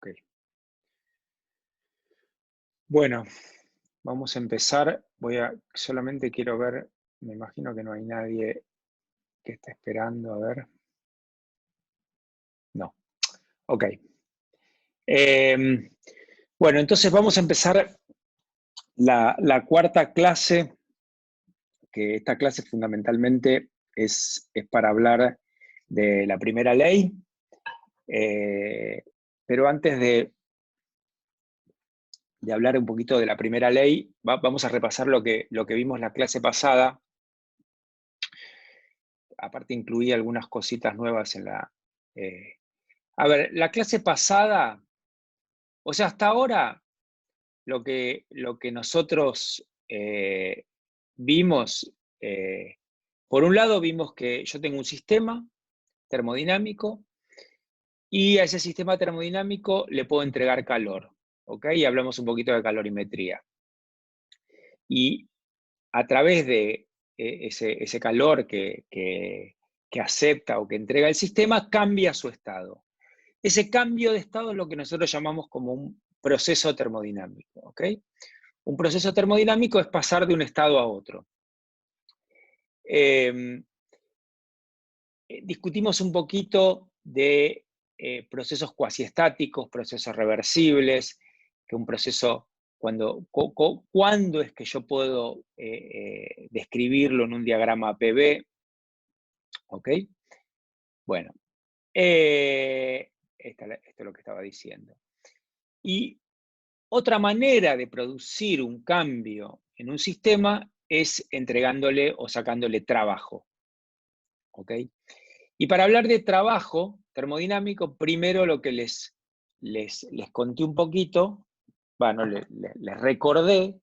Ok. Bueno, vamos a empezar. Solamente quiero ver, me imagino que no hay nadie que esté esperando, a ver. No. Ok. Bueno, entonces vamos a empezar la cuarta clase, que esta clase fundamentalmente es para hablar de la primera ley. Pero antes de hablar un poquito de la primera ley, vamos a repasar lo que vimos la clase pasada. Aparte incluí algunas cositas nuevas en la... A ver, la clase pasada, o sea, hasta ahora, lo que nosotros vimos, por un lado vimos que yo tengo un sistema termodinámico y a ese sistema termodinámico le puedo entregar calor, ¿ok? Y hablamos un poquito de calorimetría. Y a través de ese calor que acepta o que entrega el sistema, cambia su estado. Ese cambio de estado es lo que nosotros llamamos como un proceso termodinámico, ¿ok? Un proceso termodinámico es pasar de un estado a otro. Discutimos un poquito de procesos cuasiestáticos, procesos reversibles, que un proceso, ¿cuándo es que yo puedo describirlo en un diagrama PV? ¿Ok? Bueno, esto es lo que estaba diciendo. Y otra manera de producir un cambio en un sistema es entregándole o sacándole trabajo. ¿Ok? Y para hablar de trabajo termodinámico, primero lo que les conté un poquito, bueno, les recordé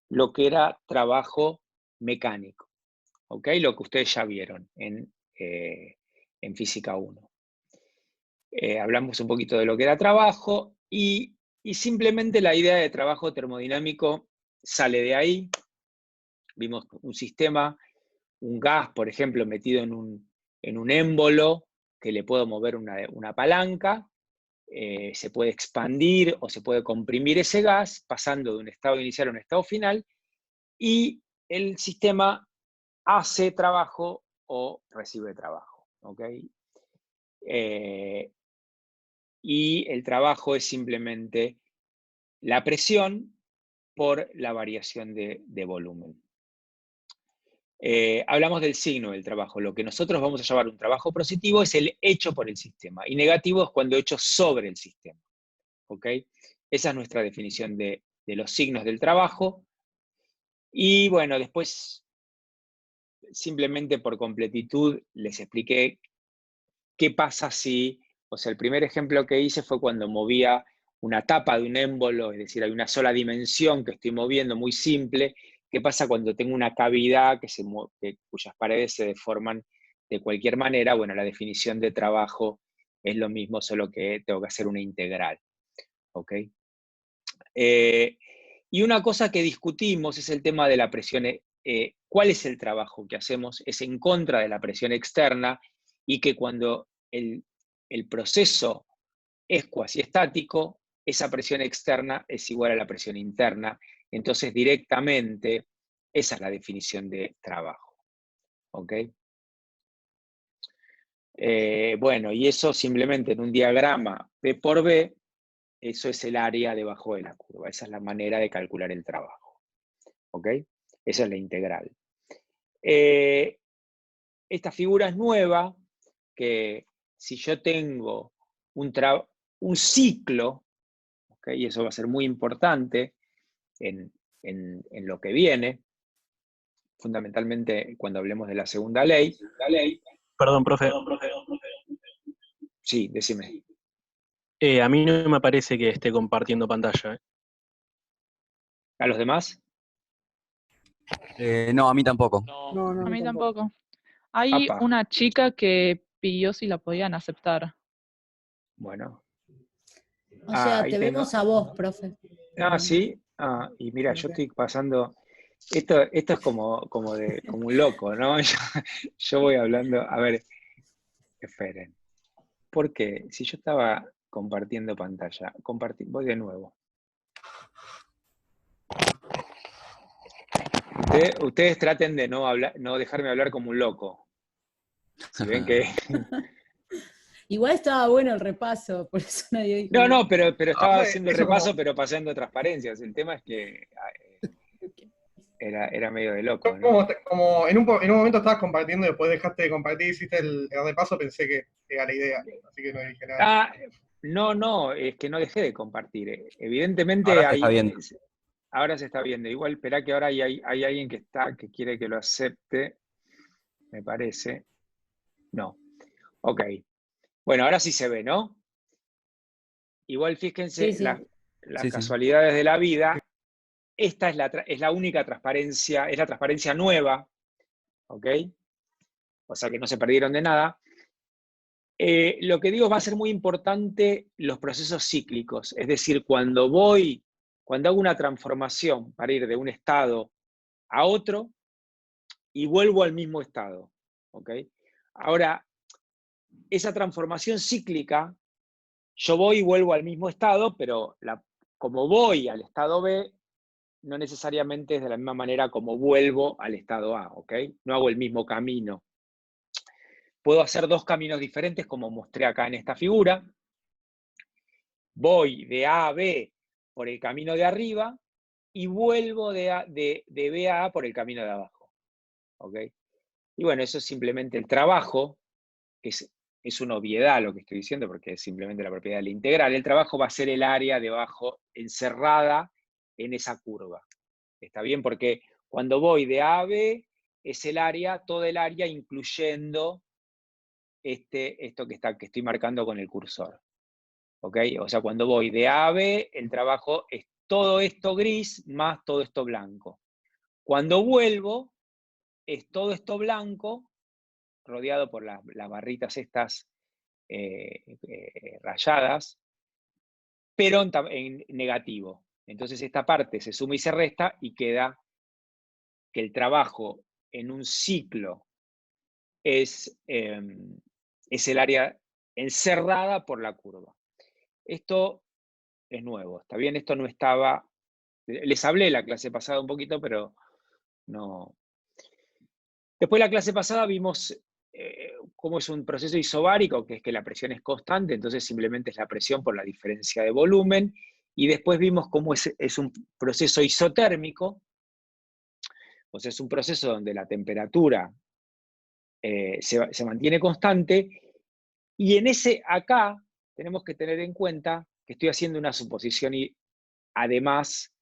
lo que era trabajo mecánico. ¿Ok? Lo que ustedes ya vieron en Física 1. Hablamos un poquito de lo que era trabajo y simplemente la idea de trabajo termodinámico sale de ahí. Vimos un sistema, un gas, por ejemplo, metido en un émbolo que le puedo mover una palanca, se puede expandir o se puede comprimir ese gas pasando de un estado inicial a un estado final y el sistema hace trabajo o recibe trabajo. ¿Ok? Y el trabajo es simplemente la presión por la variación de volumen. Hablamos del signo del trabajo. Lo que nosotros vamos a llamar un trabajo positivo es el hecho por el sistema, y negativo es cuando hecho sobre el sistema. ¿Ok? Esa es nuestra definición de los signos del trabajo. Y bueno, después, simplemente por completitud, les expliqué qué pasa si, o sea, el primer ejemplo que hice fue cuando movía una tapa de un émbolo, es decir, hay una sola dimensión que estoy moviendo, muy simple. ¿Qué pasa cuando tengo una cavidad cuyas paredes se deforman de cualquier manera? Bueno, la definición de trabajo es lo mismo, solo que tengo que hacer una integral. ¿Ok? Y una cosa que discutimos es el tema de la presión. ¿Cuál es el trabajo que hacemos? Es en contra de la presión externa, y que cuando el proceso es cuasiestático, esa presión externa es igual a la presión interna. Entonces, directamente, esa es la definición de trabajo. ¿Ok? Bueno, y eso simplemente en un diagrama P por B, eso es el área debajo de la curva. Esa es la manera de calcular el trabajo. ¿Ok? Esa es la integral. Esta figura es nueva, que si yo tengo un ciclo, ¿okay? Y eso va a ser muy importante en lo que viene, fundamentalmente cuando hablemos de la segunda ley. Perdón, profe. Sí, decime. A mí no me parece que esté compartiendo pantalla. ¿A los demás? No, a mí tampoco. No, A mí tampoco. Hay Apa. una chica que pidió si la podían aceptar. Bueno. O sea, Ahí te tengo. vemos a vos, profe. Sí. Y mira, yo estoy pasando. Esto es como un loco, ¿no? Yo voy hablando. A ver, esperen. Porque si yo estaba Compartiendo pantalla. Voy de nuevo. Ustedes traten de no dejarme hablar como un loco. Si ven que... Igual estaba bueno el repaso, por eso nadie dijo nada. No, pero estaba haciendo el eso repaso, como- pero pasando transparencias. El tema es que era medio de loco, ¿no? Como en un momento estabas compartiendo y después dejaste de compartir, hiciste el repaso, pensé que era la idea, así que no dije nada. No, es que no dejé de compartir. Evidentemente Ahora se está viendo. ahora se está viendo. Igual, espera que ahora hay alguien que quiere que lo acepte, me parece. No. Ok. Bueno, ahora sí se ve, ¿no? Igual fíjense Sí, sí. las Sí. casualidades de la vida. Esta es la única transparencia, es la transparencia nueva, ¿ok? O sea que no se perdieron de nada. Lo que digo va a ser muy importante los procesos cíclicos, es decir, cuando hago una transformación para ir de un estado a otro y vuelvo al mismo estado, ¿ok? Ahora, esa transformación cíclica, yo voy y vuelvo al mismo estado, pero como voy al estado B, no necesariamente es de la misma manera como vuelvo al estado A, ¿ok? No hago el mismo camino. Puedo hacer dos caminos diferentes, como mostré acá en esta figura. Voy de A a B por el camino de arriba y vuelvo de B a A por el camino de abajo, ¿ok? Y bueno, eso es simplemente el trabajo, que es una obviedad lo que estoy diciendo, porque es simplemente la propiedad de la integral. El trabajo va a ser el área debajo encerrada en esa curva. ¿Está bien? Porque cuando voy de A a B, es el área, todo el área, incluyendo esto que estoy marcando con el cursor. ¿Ok? O sea, cuando voy de A a B, el trabajo es todo esto gris más todo esto blanco. Cuando vuelvo, es todo esto blanco, rodeado por las barritas estas rayadas, pero en negativo. Entonces esta parte se suma y se resta y queda que el trabajo en un ciclo es el área encerrada por la curva. Esto es nuevo, ¿está bien? Esto no estaba... Les hablé la clase pasada un poquito, pero no... Después la clase pasada vimos cómo es un proceso isobárico, que es que la presión es constante, entonces simplemente es la presión por la diferencia de volumen, y después vimos cómo es un proceso isotérmico, o sea, es un proceso donde la temperatura se mantiene constante, y acá tenemos que tener en cuenta que estoy haciendo una suposición y además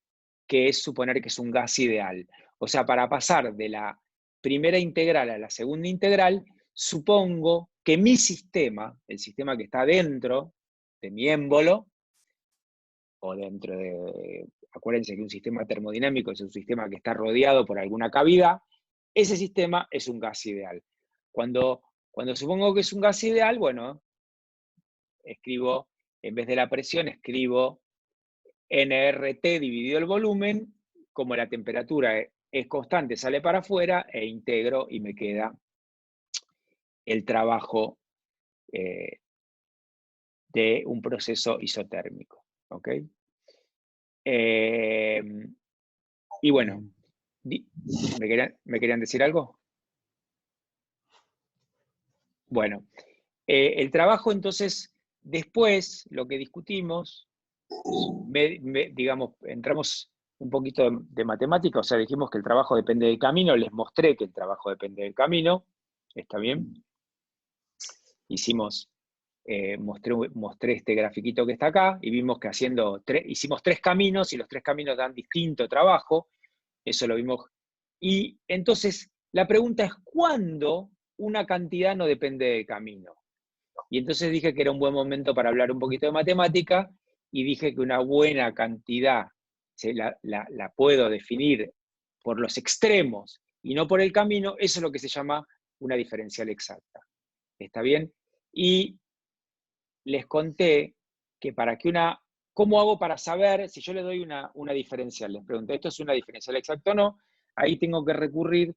que es suponer que es un gas ideal. O sea, para pasar de la primera integral a la segunda integral, supongo que mi sistema, el sistema que está dentro de mi émbolo, o dentro de, acuérdense que un sistema termodinámico es un sistema que está rodeado por alguna cavidad, ese sistema es un gas ideal. Cuando supongo que es un gas ideal, bueno, escribo, en vez de la presión, escribo nRT dividido el volumen, como la temperatura es constante, sale para afuera, e integro y me queda el trabajo de un proceso isotérmico. ¿Ok? Y bueno, ¿me querían decir algo? Bueno, el trabajo entonces, después, lo que discutimos, digamos, entramos un poquito de matemática, o sea, dijimos que el trabajo depende del camino, les mostré que el trabajo depende del camino, ¿está bien? Mostré este grafiquito que está acá, y vimos que hicimos tres caminos, y los tres caminos dan distinto trabajo, eso lo vimos. Y entonces, la pregunta es, ¿cuándo una cantidad no depende del camino? Y entonces dije que era un buen momento para hablar un poquito de matemática, y dije que una buena cantidad la puedo definir por los extremos y no por el camino. Eso es lo que se llama una diferencial exacta. ¿Está bien? Y les conté que ¿cómo hago para saber si yo le doy una diferencial? Les pregunté, ¿esto es una diferencial exacta o no? Ahí tengo que recurrir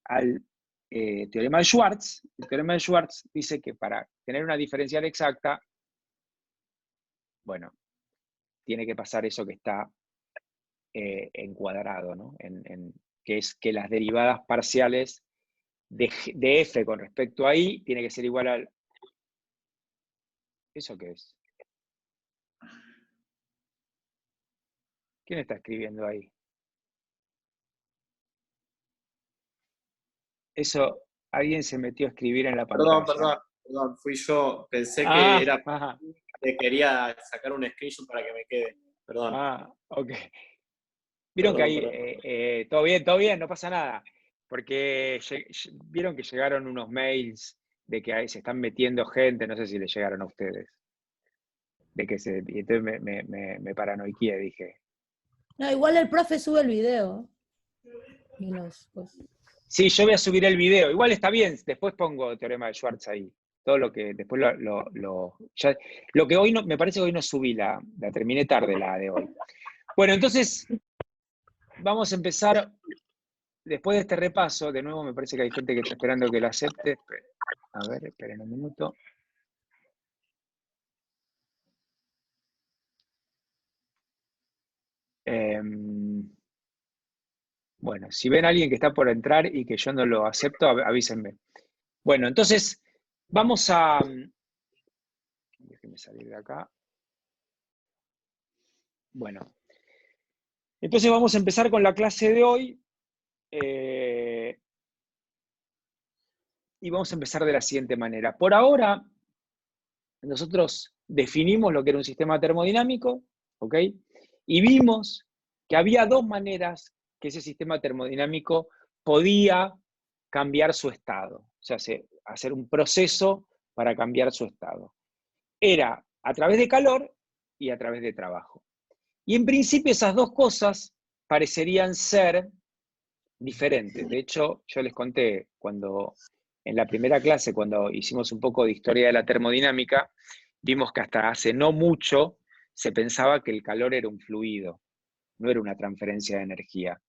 al teorema de Schwartz. El teorema de Schwartz dice que para tener una diferencial exacta, bueno, tiene que pasar eso que está encuadrado, ¿no? Que es que las derivadas parciales de f con respecto a i tiene que ser igual al... ¿Eso qué es? ¿Quién está escribiendo ahí? Eso, alguien se metió a escribir en la pantalla. Perdón, fui yo. Pensé que Ah, era... ajá. Quería sacar un screenshot para que me quede. Perdón. Ah, ok. Vieron que ahí, todo bien, no pasa nada. Porque vieron que llegaron unos mails de que ahí se están metiendo gente, no sé si les llegaron a ustedes. Y entonces me paranoiqué, dije. No, igual el profe sube el video. Y pues. Sí, yo voy a subir el video. Igual está bien, después pongo teorema de Schwartz ahí. Todo lo que después lo que hoy no, me parece que hoy no subí, la terminé tarde la de hoy. Bueno, entonces vamos a empezar, después de este repaso, de nuevo me parece que hay gente que está esperando que lo acepte. A ver, esperen un minuto. Bueno, si ven a alguien que está por entrar y que yo no lo acepto, avísenme. Bueno, entonces vamos a... Déjenme salir de acá. Bueno, entonces vamos a empezar con la clase de hoy. Y vamos a empezar de la siguiente manera. Por ahora, nosotros definimos lo que era un sistema termodinámico, ¿ok? Y vimos que había dos maneras que ese sistema termodinámico podía cambiar su estado, o sea, hacer un proceso para cambiar su estado. Era a través de calor y a través de trabajo. Y en principio esas dos cosas parecerían ser diferentes. De hecho, yo les conté en la primera clase, cuando hicimos un poco de historia de la termodinámica, vimos que hasta hace no mucho se pensaba que el calor era un fluido, no era una transferencia de energía,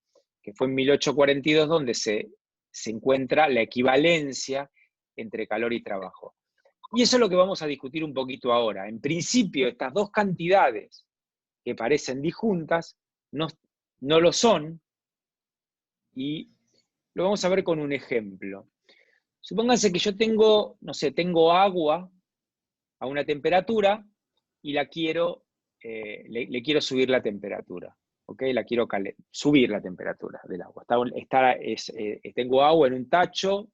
que fue en 1842 donde se encuentra la equivalencia entre calor y trabajo. Y eso es lo que vamos a discutir un poquito ahora. En principio, estas dos cantidades que parecen disjuntas no lo son, y lo vamos a ver con un ejemplo. Supónganse que yo tengo, no sé, tengo agua a una temperatura y la quiero, le quiero subir la temperatura, ¿ok? La quiero subir la temperatura del agua. Tengo agua en un tacho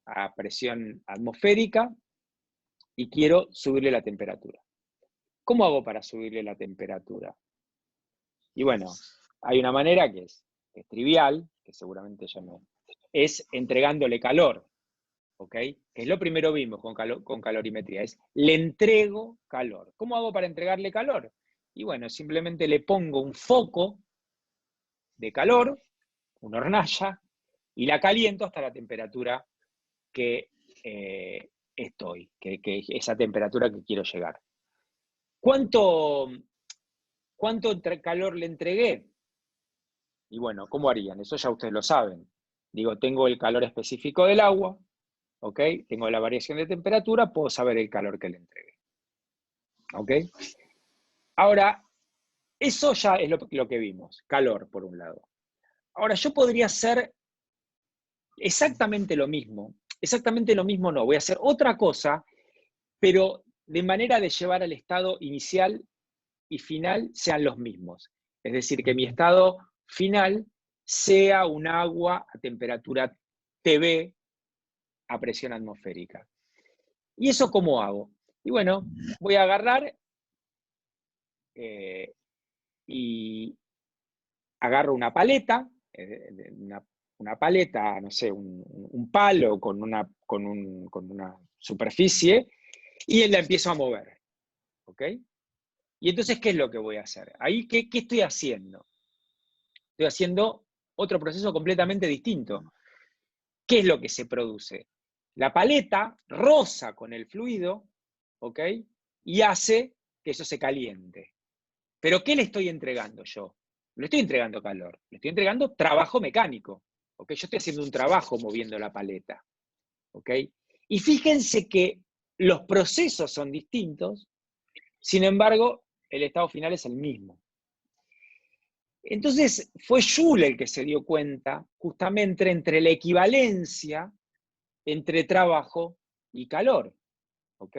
a presión atmosférica y quiero subirle la temperatura. ¿Cómo hago para subirle la temperatura? Y bueno, hay una manera que es trivial, que seguramente ya no, es entregándole calor. ¿Ok? Que es lo primero vimos con calorimetría, es le entrego calor. ¿Cómo hago para entregarle calor? Y bueno, simplemente le pongo un foco de calor, una hornalla, y la caliento hasta la temperatura que estoy, que esa temperatura que quiero llegar. ¿Cuánto calor le entregué? Y bueno, ¿cómo harían? Eso ya ustedes lo saben. Digo, tengo el calor específico del agua, ¿ok? Tengo la variación de temperatura, puedo saber el calor que le entregué. ¿Ok? Ahora, eso ya es lo que vimos, calor por un lado. Ahora, yo podría hacer exactamente lo mismo no, voy a hacer otra cosa, pero de manera de llevar al estado inicial y final sean los mismos. Es decir, que mi estado final sea un agua a temperatura TB a presión atmosférica. ¿Y eso cómo hago? Y bueno, voy a agarrar y agarro una paleta, una paleta, no sé, un palo con una superficie, y la empiezo a mover. ¿Ok? Y entonces, ¿qué es lo que voy a hacer? Ahí, ¿qué estoy haciendo? Estoy haciendo otro proceso completamente distinto. ¿Qué es lo que se produce? La paleta roza con el fluido, ¿ok? Y hace que eso se caliente. ¿Pero qué le estoy entregando yo? No estoy entregando calor, le estoy entregando trabajo mecánico. ¿Ok? Yo estoy haciendo un trabajo moviendo la paleta. ¿Ok? Y fíjense que los procesos son distintos, sin embargo, el estado final es el mismo. Entonces fue Joule el que se dio cuenta justamente entre la equivalencia entre trabajo y calor. ¿Ok?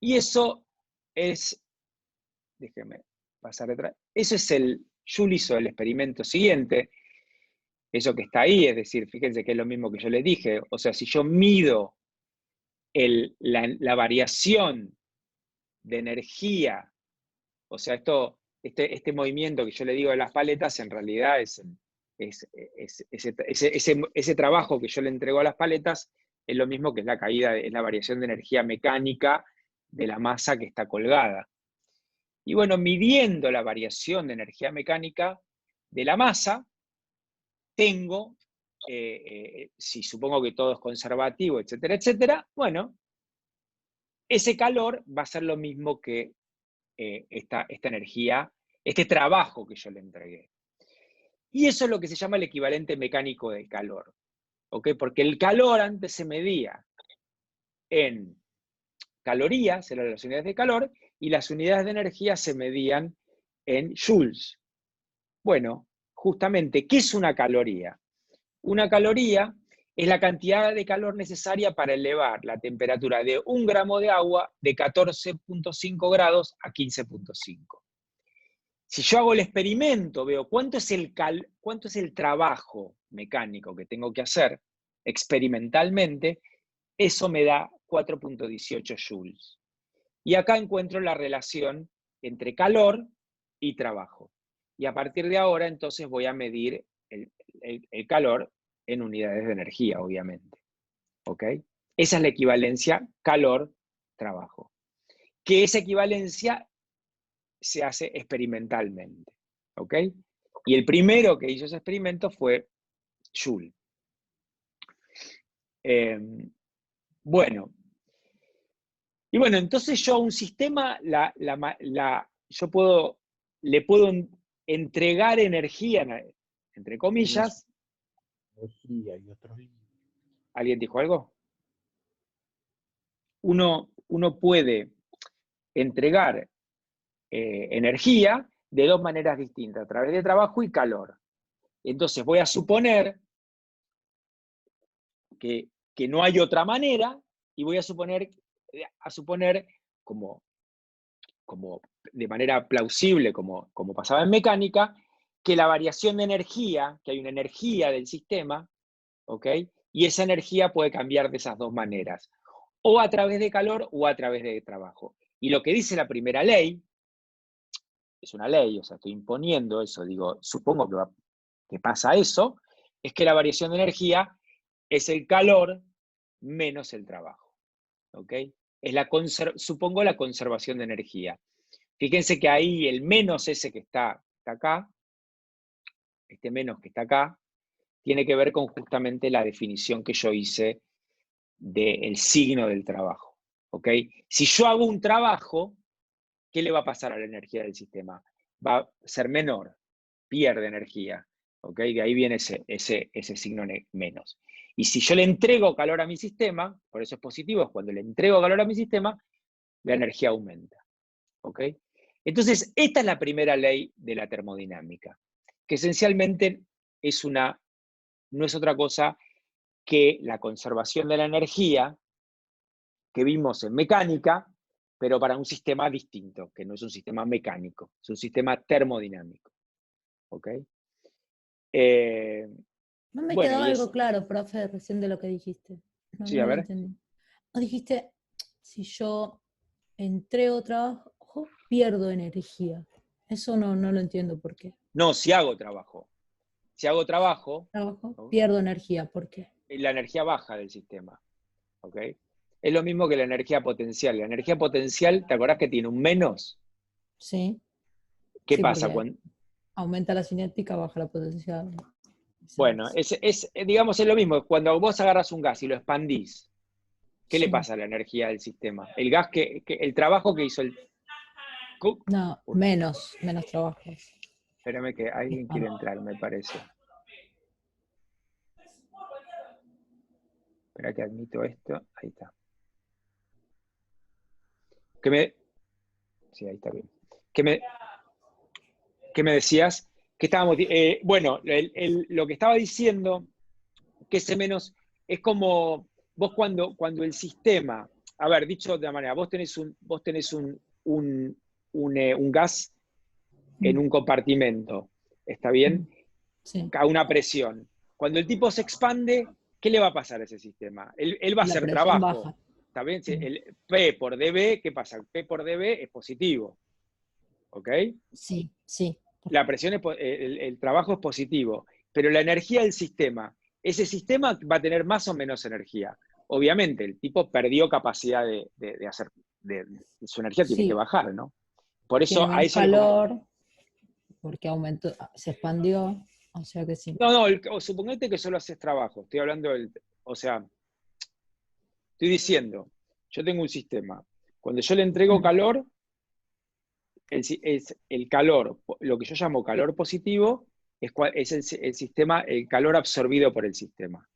Y eso es, déjenme pasar atrás, eso es Joule hizo el experimento siguiente, eso que está ahí, es decir, fíjense que es lo mismo que yo les dije, o sea, si yo mido la variación de energía, o sea, este movimiento que yo le digo de las paletas, en realidad es ese trabajo que yo le entrego a las paletas, es lo mismo que es la caída, es la variación de energía mecánica de la masa que está colgada. Y bueno, midiendo la variación de energía mecánica de la masa, tengo, si supongo que todo es conservativo, etcétera, etcétera, bueno, ese calor va a ser lo mismo que esta energía, este trabajo que yo le entregué. Y eso es lo que se llama el equivalente mecánico del calor. ¿Ok? Porque el calor antes se medía en calorías, eran las unidades de calor, y las unidades de energía se medían en joules. Bueno, justamente, ¿qué es una caloría? Una caloría es la cantidad de calor necesaria para elevar la temperatura de 1 gramo de agua de 14.5 grados a 15.5. Si yo hago el experimento, veo cuánto es el trabajo mecánico que tengo que hacer experimentalmente, eso me da 4.18 joules. Y acá encuentro la relación entre calor y trabajo. Y a partir de ahora, entonces, voy a medir el calor en unidades de energía, obviamente. ¿Ok? Esa es la equivalencia calor-trabajo. Que esa equivalencia se hace experimentalmente. ¿Ok? Y el primero que hizo ese experimento fue Joule. Bueno. Y bueno, entonces yo a un sistema le puedo entregar energía, entre comillas. Energía y otros libros. ¿Alguien dijo algo? Uno puede entregar energía de dos maneras distintas, a través de trabajo y calor. Entonces voy a suponer que no hay otra manera y voy a suponer como de manera plausible, como pasaba en mecánica, que la variación de energía, que hay una energía del sistema, ¿ok? Y esa energía puede cambiar de esas dos maneras, o a través de calor o a través de trabajo. Y lo que dice la primera ley, es una ley, o sea, estoy imponiendo eso, digo, supongo que pasa eso, es que la variación de energía es el calor menos el trabajo, ¿ok? Supongo la conservación de energía. Fíjense que ahí el menos ese que está acá, este menos que está acá, tiene que ver con justamente la definición que yo hice del signo del trabajo. ¿Ok? Si yo hago un trabajo, ¿qué le va a pasar a la energía del sistema? Va a ser menor, pierde energía. ¿Ok? De ahí viene ese signo menos. Y si yo le entrego calor a mi sistema, por eso es positivo, es cuando le entrego calor a mi sistema, la energía aumenta. ¿Ok? Entonces, esta es la primera ley de la termodinámica, que esencialmente no es otra cosa que la conservación de la energía que vimos en mecánica, pero para un sistema distinto, que no es un sistema mecánico, es un sistema termodinámico. ¿Ok? No me Bueno, quedó algo claro, profe, recién de lo que dijiste. No, sí, a no lo ver. entendí. No dijiste, si yo entrego trabajo, pierdo energía. Eso no lo entiendo por qué. No, si hago trabajo. Si hago trabajo, Trabajo, ¿no? pierdo energía. ¿Por qué? La energía baja del sistema. ¿Ok? Es lo mismo que la energía potencial. La energía potencial, ¿te acordás que tiene un menos? Sí. ¿Qué Sí, pasa porque cuando...? aumenta la cinética, baja la potencial. Bueno, digamos, es lo mismo. Cuando vos agarras un gas y lo expandís, ¿qué le Sí. pasa a la energía del sistema? El gas el trabajo que hizo el... No, menos trabajo. Espérame que alguien quiere entrar, me parece. Espera que admito esto. Ahí está. Sí, ahí está bien. ¿Qué me decías? Que estábamos, bueno, lo que estaba diciendo, que ese menos, es como vos cuando el sistema, a ver, dicho de otra manera, vos tenés un gas en un compartimento, ¿está bien? Sí. A una presión. Cuando el tipo se expande, ¿qué le va a pasar a ese sistema? Él va a La hacer presión trabajo. baja. ¿Está bien? El P por dB, ¿qué pasa? P por dB es positivo. ¿Ok? Sí, sí. La presión el trabajo es positivo, pero la energía del sistema, ese sistema va a tener más o menos energía. Obviamente, el tipo perdió capacidad de hacer, su energía tiene que Sí, bajar, ¿no? Por tiene eso a menos eso le pongo. calor, porque aumentó, se expandió, o sea que sí. No, o suponete que solo haces trabajo. Estoy hablando o sea, estoy diciendo, yo tengo un sistema. Cuando yo le entrego calor, es el calor, lo que yo llamo calor positivo, es el sistema, el calor absorbido por el sistema.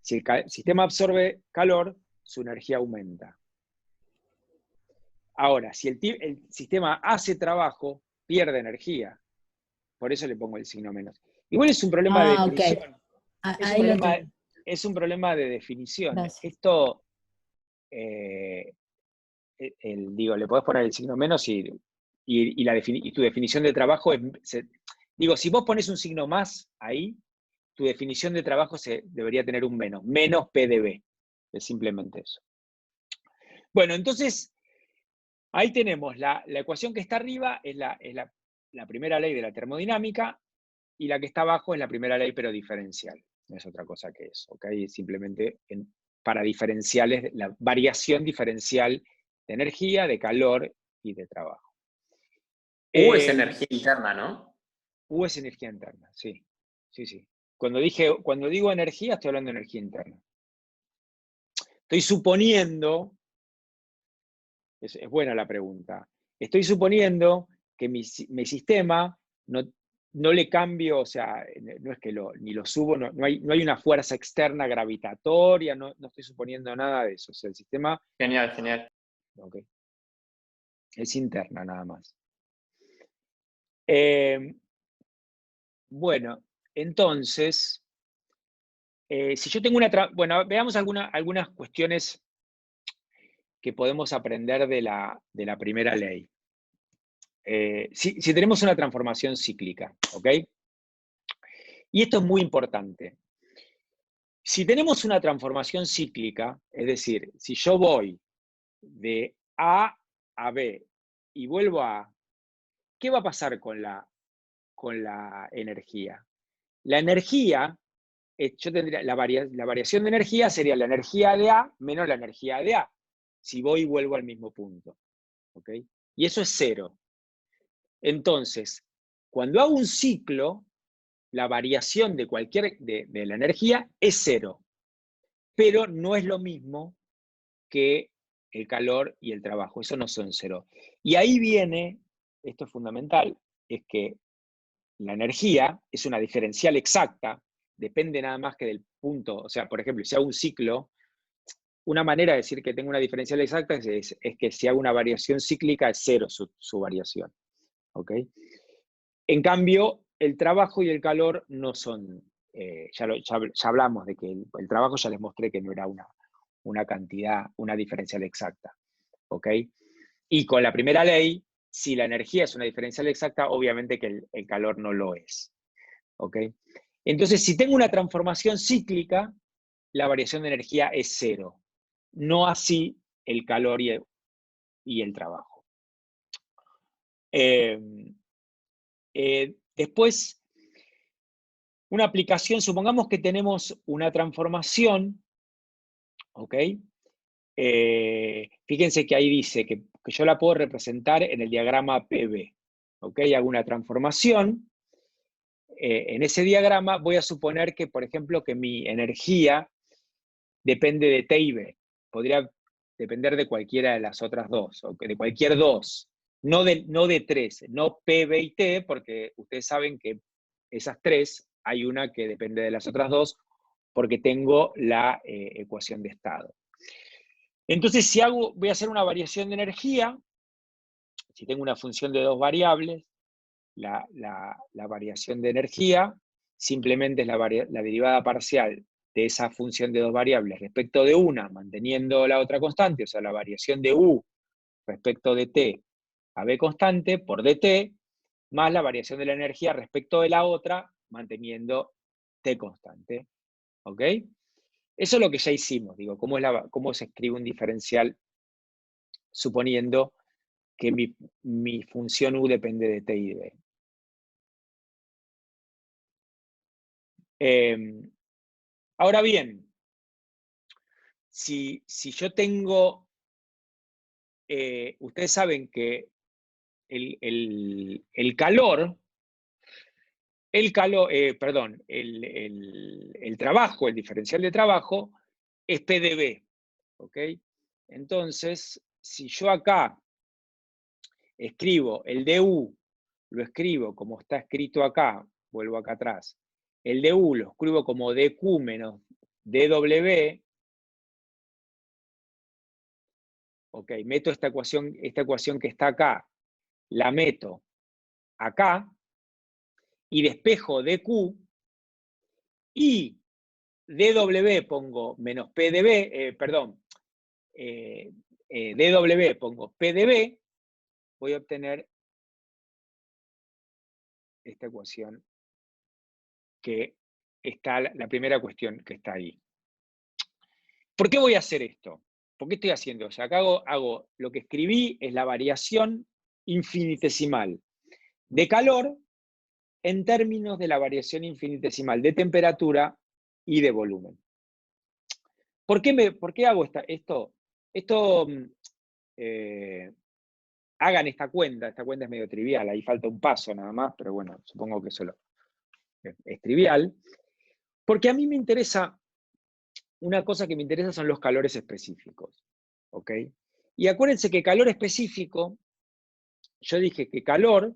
Si el sistema absorbe calor, su energía aumenta. Ahora, si el sistema hace trabajo, pierde energía. Por eso le pongo el signo menos. Igual es un problema de Ok. definición. Ahí lo tengo. Es un problema de definición. Gracias. Esto, digo, le podés poner el signo menos y tu definición de trabajo digo, si vos pones un signo más ahí, tu definición de trabajo debería tener un menos PdB. Es simplemente eso. Bueno, entonces, ahí tenemos la ecuación que está arriba, es la primera ley de la termodinámica, y la que está abajo es la primera ley, pero diferencial. No es otra cosa que eso, ¿ok? Es simplemente para diferenciales, la variación diferencial de energía, de calor y de trabajo. U es energía interna, ¿no? U es energía interna, sí. Sí, sí. Cuando digo energía, estoy hablando de energía interna. Estoy suponiendo, es buena la pregunta, estoy suponiendo que mi sistema no le cambio, o sea, no es que ni lo subo, no hay una fuerza externa gravitatoria, no estoy suponiendo nada de eso. O sea, el sistema... Genial, genial. Okay, es interna nada más. Bueno, entonces, si yo tengo bueno, veamos algunas cuestiones que podemos aprender de la primera ley. Si tenemos una transformación cíclica, ¿ok? Y esto es muy importante. Si tenemos una transformación cíclica, es decir, si yo voy de A a B y vuelvo a A, ¿qué va a pasar con la energía? La energía, yo tendría la variación de energía sería la energía de A menos la energía de A, si voy y vuelvo al mismo punto. ¿Ok? Y eso es cero. Entonces, cuando hago un ciclo, la variación de de la energía es cero, pero no es lo mismo que el calor y el trabajo, eso no son cero. Y ahí viene, esto es fundamental, es que la energía es una diferencial exacta, depende nada más que del punto, o sea, por ejemplo, si hago un ciclo, una manera de decir que tengo una diferencial exacta es que si hago una variación cíclica es cero su variación. ¿Ok? En cambio, el trabajo y el calor no son, ya hablamos de que el trabajo ya les mostré que no era una cantidad, una diferencial exacta. ¿Ok? Y con la primera ley, si la energía es una diferencial exacta, obviamente que el calor no lo es. ¿Ok? Entonces, si tengo una transformación cíclica, la variación de energía es cero. No así el calor y el trabajo. Después, una aplicación, supongamos que tenemos una transformación, ¿ok? Fíjense que ahí dice que yo la puedo representar en el diagrama PV, ¿ok? Hago una transformación. En ese diagrama voy a suponer que, por ejemplo, que mi energía depende de T y B. Podría depender de cualquiera de las otras dos, o de cualquier dos. No de tres, no P, B y T, porque ustedes saben que esas tres, hay una que depende de las otras dos, porque tengo la ecuación de estado. Entonces, voy a hacer una variación de energía, si tengo una función de dos variables, la variación de energía simplemente es la derivada parcial de esa función de dos variables respecto de una, manteniendo la otra constante, o sea, la variación de u respecto de t a b constante por dt, más la variación de la energía respecto de la otra, manteniendo t constante. ¿Ok? Eso es lo que ya hicimos, digo, cómo se escribe un diferencial suponiendo que mi función u depende de t y de b. Ahora bien, si yo tengo, ustedes saben que el trabajo, el diferencial de trabajo, es PdB. ¿Ok? Entonces, si yo acá escribo el du, lo escribo como está escrito acá, vuelvo acá atrás, el du lo escribo como dq menos dw, ok, meto esta ecuación que está acá, la meto acá, y despejo dq, y dw pongo menos pdb, dw pongo pdb, voy a obtener esta ecuación que está, la primera cuestión que está ahí. ¿Por qué voy a hacer esto? ¿Por qué estoy haciendo? O sea, acá hago lo que escribí, es la variación infinitesimal de calor en términos de la variación infinitesimal de temperatura y de volumen. ¿Por qué hago esto? Hagan esta cuenta es medio trivial, ahí falta un paso nada más, pero bueno, supongo que eso es trivial. Porque a mí me interesa, una cosa que me interesa son los calores específicos. ¿Ok? Y acuérdense que calor específico, yo dije que calor,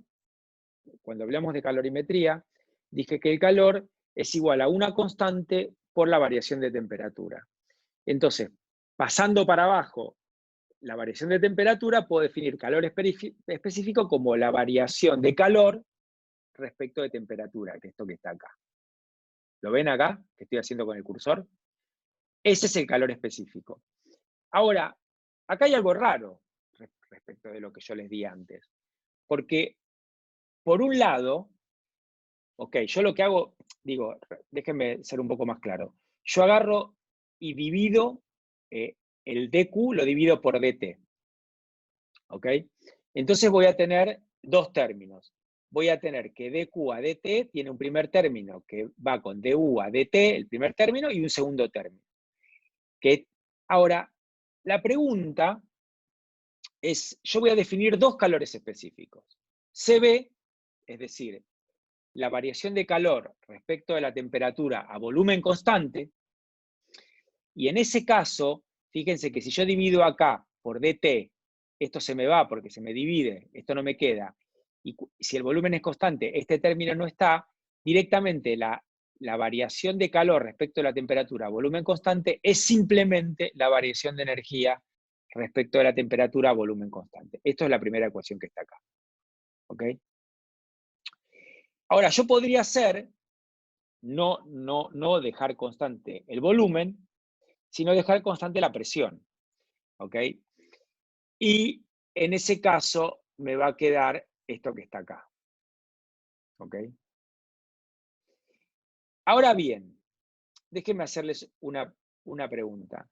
cuando hablamos de calorimetría, dije que el calor es igual a una constante por la variación de temperatura. Entonces, pasando para abajo la variación de temperatura, puedo definir calor específico como la variación de calor respecto de temperatura, que es esto que está acá. ¿Lo ven acá? Que estoy haciendo con el cursor. Ese es el calor específico. Ahora, acá hay algo raro respecto de lo que yo les di antes. Porque, por un lado, ok, yo lo que hago, digo, déjenme ser un poco más claro. Yo agarro y divido el dq, lo divido por dt. ¿Ok? Entonces voy a tener dos términos. Voy a tener que dq a dt tiene un primer término que va con du a dt, el primer término, y un segundo término. Ahora, la pregunta es, yo voy a definir dos calores específicos. CB, es decir, la variación de calor respecto de la temperatura a volumen constante, y en ese caso, fíjense que si yo divido acá por dt, esto se me va porque se me divide, esto no me queda, y si el volumen es constante, este término no está, directamente la variación de calor respecto a la temperatura a volumen constante es simplemente la variación de energía respecto a la temperatura a volumen constante. Esto es la primera ecuación que está acá. ¿Ok? Ahora, yo podría hacer, no dejar constante el volumen, sino dejar constante la presión. ¿Ok? Y en ese caso me va a quedar esto que está acá. ¿Ok? Ahora bien, déjenme hacerles una pregunta.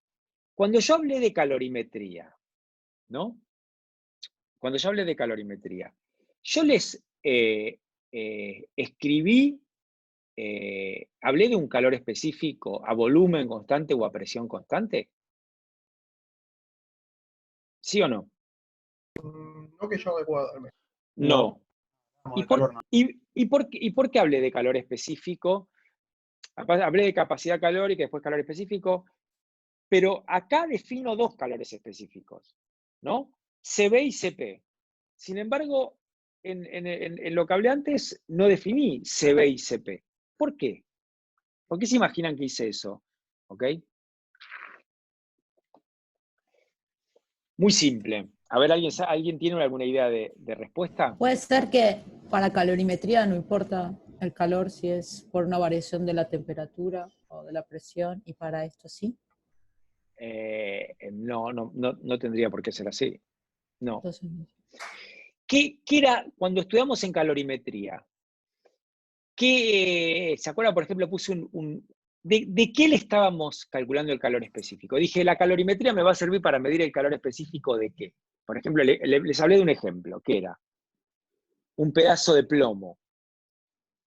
Cuando yo hablé de calorimetría, ¿no? Cuando yo hablé de calorimetría, yo les escribí, hablé de un calor específico a volumen constante o a presión constante. ¿Sí o no? No que yo recuerdo, al menos. No. Hablamos de calor, no. ¿Y por qué hablé de calor específico? Hablé de capacidad calórica y después calor específico, pero acá defino dos calores específicos, ¿no? CB y CP. Sin embargo, en lo que hablé antes no definí CB y CP. ¿Por qué? ¿Por qué se imaginan que hice eso? ¿Ok? Muy simple. A ver, ¿alguien tiene alguna idea de respuesta? Puede ser que para calorimetría no importa el calor si es por una variación de la temperatura o de la presión, y para esto sí. No tendría por qué ser así. No. Entonces, ¿Qué era cuando estudiamos en calorimetría? ¿Se acuerdan, por ejemplo, puse ¿de qué le estábamos calculando el calor específico? Dije, la calorimetría me va a servir para medir el calor específico de qué. Por ejemplo, les hablé de un ejemplo, que era un pedazo de plomo.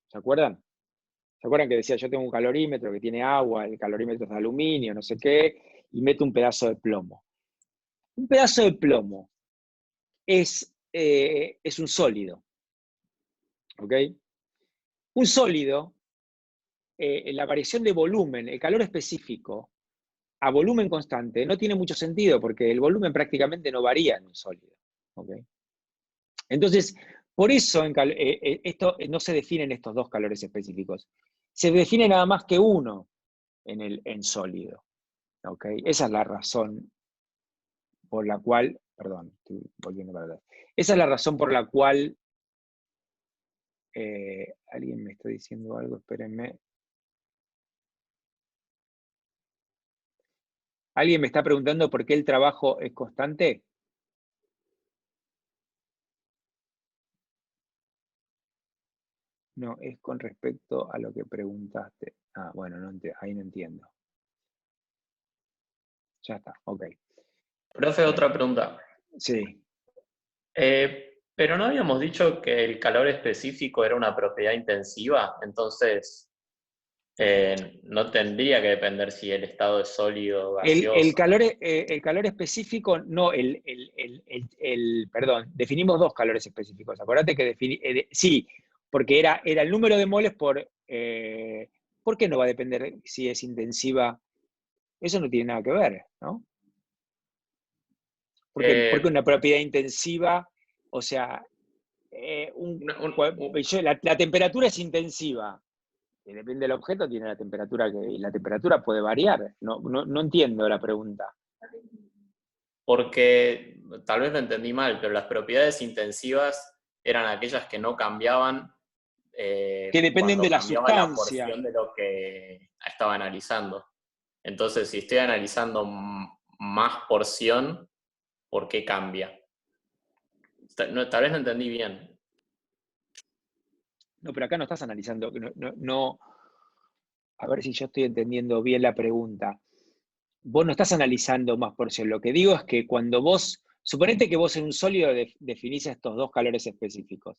¿Se acuerdan? ¿Se acuerdan que decía, yo tengo un calorímetro que tiene agua, el calorímetro es de aluminio, no sé qué, y meto un pedazo de plomo? Un pedazo de plomo es un sólido, ¿ok? Un sólido, la variación de volumen, el calor específico, a volumen constante, no tiene mucho sentido porque el volumen prácticamente no varía en un sólido, ¿ok? Entonces, por eso esto no se definen estos dos calores específicos. Se define nada más que uno en sólido, ¿ok? Esa es la razón por la cual, perdón, estoy volviendo para atrás. Esa es la razón por la cual, alguien me está diciendo algo, espérenme. ¿Alguien me está preguntando por qué el trabajo es constante? No, es con respecto a lo que preguntaste. Ah, bueno, ahí no entiendo. Ya está, ok. Profe, otra pregunta. Sí. Pero no habíamos dicho que el calor específico era una propiedad intensiva, entonces no tendría que depender si el estado es sólido o gaseoso. El calor específico, no, perdón, definimos dos calores específicos. Acordate que sí, porque era el número de moles ¿por qué no va a depender si es intensiva? Eso no tiene nada que ver, ¿no? Porque una propiedad intensiva, o sea, la temperatura es intensiva. Depende del objeto, tiene la temperatura y la temperatura puede variar. No entiendo la pregunta. Porque tal vez lo entendí mal, pero las propiedades intensivas eran aquellas que no cambiaban Que dependen cuando de la cambiaba la sustancia. porción de lo que estaba analizando. Entonces, si estoy analizando más porción, ¿por qué cambia? Tal vez no entendí bien. No, pero acá no estás analizando. A ver si yo estoy entendiendo bien la pregunta. Vos no estás analizando más porción. Lo que digo es que cuando suponete que vos en un sólido definís estos dos calores específicos.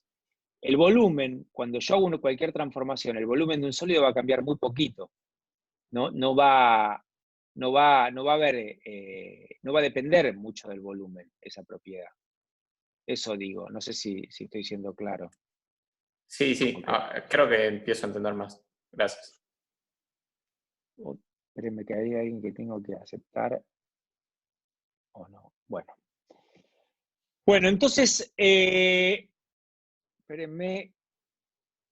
El volumen, cuando yo hago cualquier transformación, el volumen de un sólido va a cambiar muy poquito. No va a depender mucho del volumen, esa propiedad. Eso digo, no sé si estoy siendo claro. Sí, Okay. Creo que empiezo a entender más. Gracias. Espérenme que hay alguien que tengo que aceptar o no. Bueno, entonces, espérenme.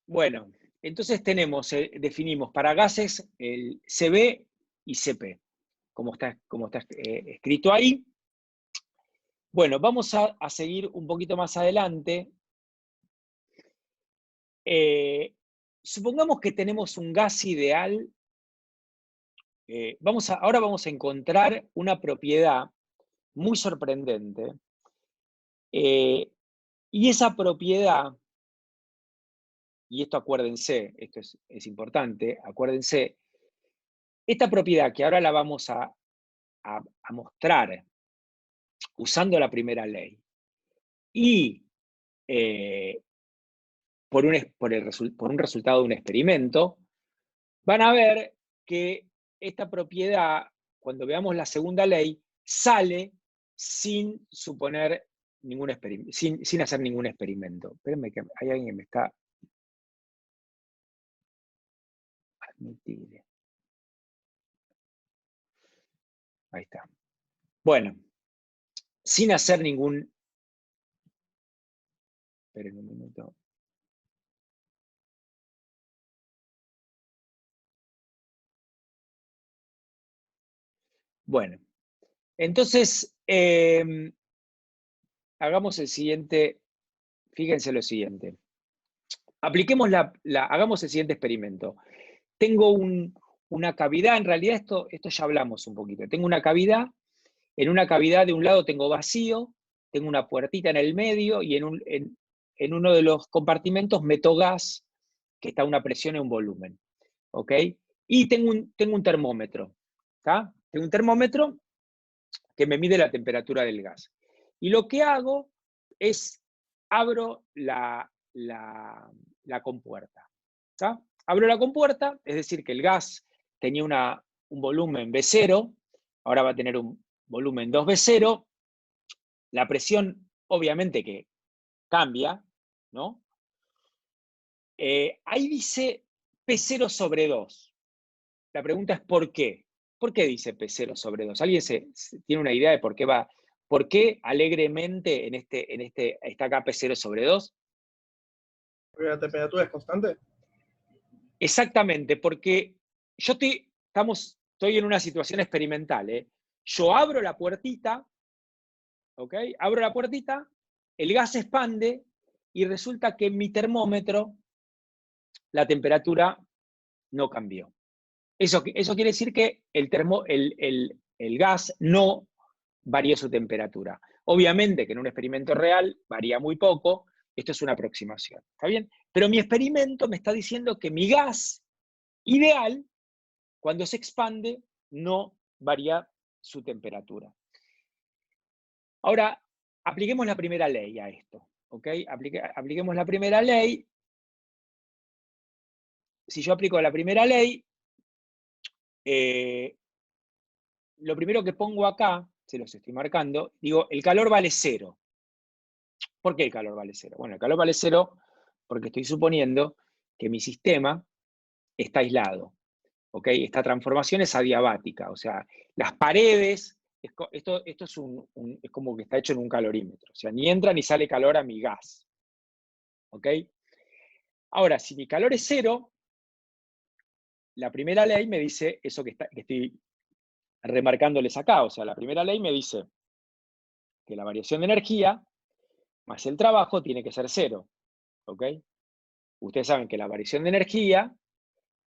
Bueno, entonces definimos para gases el CB y CP, como está escrito ahí. Bueno, vamos a seguir un poquito más adelante. Supongamos que tenemos un gas ideal. Ahora vamos a encontrar una propiedad muy sorprendente. Y esa propiedad, y esto acuérdense, esto es importante, acuérdense, esta propiedad que ahora la vamos a mostrar usando la primera ley y por un resultado de un experimento, van a ver que esta propiedad, cuando veamos la segunda ley, sale sin suponer ningún experimento, sin hacer ningún experimento. Espérenme que hay alguien que me está... Admitible. Ahí está. Bueno, sin hacer ningún... Esperen un minuto. Bueno, entonces, hagamos el siguiente, fíjense lo siguiente. Hagamos el siguiente experimento. Tengo una cavidad, en realidad esto ya hablamos un poquito. Tengo una cavidad, en una cavidad de un lado tengo vacío, tengo una puertita en el medio y en uno de los compartimentos meto gas que está a una presión y un volumen. ¿Ok? Y tengo un termómetro. ¿Tá? Tengo un termómetro que me mide la temperatura del gas. Y lo que hago es abro la compuerta. ¿Tá? Abro la compuerta, es decir, que el gas tenía un volumen V0, ahora va a tener un volumen 2V0. La presión, obviamente que cambia, ¿no? Ahí dice P0 sobre 2. La pregunta es ¿por qué? ¿Por qué dice P0 sobre 2? ¿Alguien tiene una idea de por qué va? ¿Por qué alegremente está acá P0 sobre 2? Porque la temperatura es constante. Exactamente, porque yo estoy en una situación experimental. Yo abro la puertita, ¿ok? Abro la puertita, el gas se expande y resulta que en mi termómetro la temperatura no cambió. Eso quiere decir que el gas no varió su temperatura. Obviamente que en un experimento real varía muy poco, esto es una aproximación, ¿está bien? Pero mi experimento me está diciendo que mi gas ideal, cuando se expande, no varía su temperatura. Ahora, apliquemos la primera ley a esto, ¿ok? Apliquemos la primera ley. Si yo aplico la primera ley, lo primero que pongo acá, se los estoy marcando, digo, el calor vale 0. ¿Por qué el calor vale 0? Bueno, el calor vale 0 porque estoy suponiendo que mi sistema está aislado, ¿ok? Esta transformación es adiabática, o sea, las paredes, esto es como que está hecho en un calorímetro, o sea, ni entra ni sale calor a mi gas, ¿ok? Ahora, si mi calor es 0, la primera ley me dice eso que estoy remarcándoles acá, o sea, la primera ley me dice que la variación de energía más el trabajo tiene que ser 0, ¿ok? Ustedes saben que la variación de energía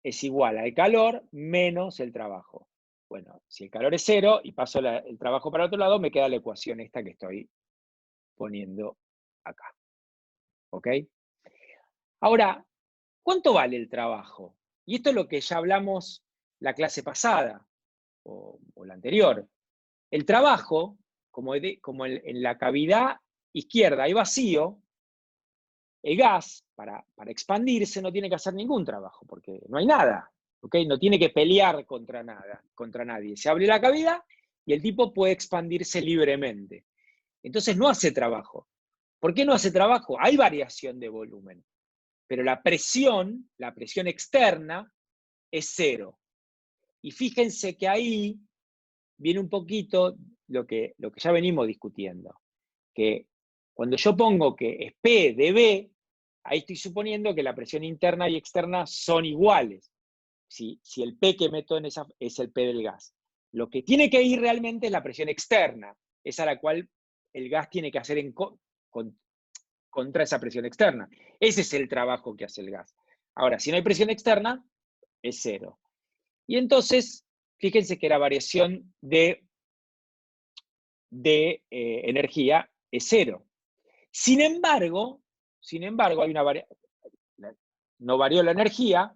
es igual al calor menos el trabajo. Bueno, si el calor es 0 y paso el trabajo para otro lado, me queda la ecuación esta que estoy poniendo acá, ¿ok? Ahora, ¿cuánto vale el trabajo? Y esto es lo que ya hablamos la clase pasada, o la anterior. El trabajo, como en la cavidad izquierda hay vacío, el gas, para expandirse, no tiene que hacer ningún trabajo, porque no hay nada, ¿ok? No tiene que pelear contra nadie. Se abre la cavidad y el tipo puede expandirse libremente. Entonces no hace trabajo. ¿Por qué no hace trabajo? Hay variación de volumen, pero la presión externa es 0. Y fíjense que ahí viene un poquito lo que ya venimos discutiendo, que cuando yo pongo que es P de B, ahí estoy suponiendo que la presión interna y externa son iguales. Si el P que meto en esa es el P del gas. Lo que tiene que ir realmente es la presión externa, es a la cual el gas tiene que hacer contra esa presión externa. Ese es el trabajo que hace el gas. Ahora, si no hay presión externa, es 0. Y entonces, fíjense que la variación de energía es 0. Sin embargo, hay no varió la energía,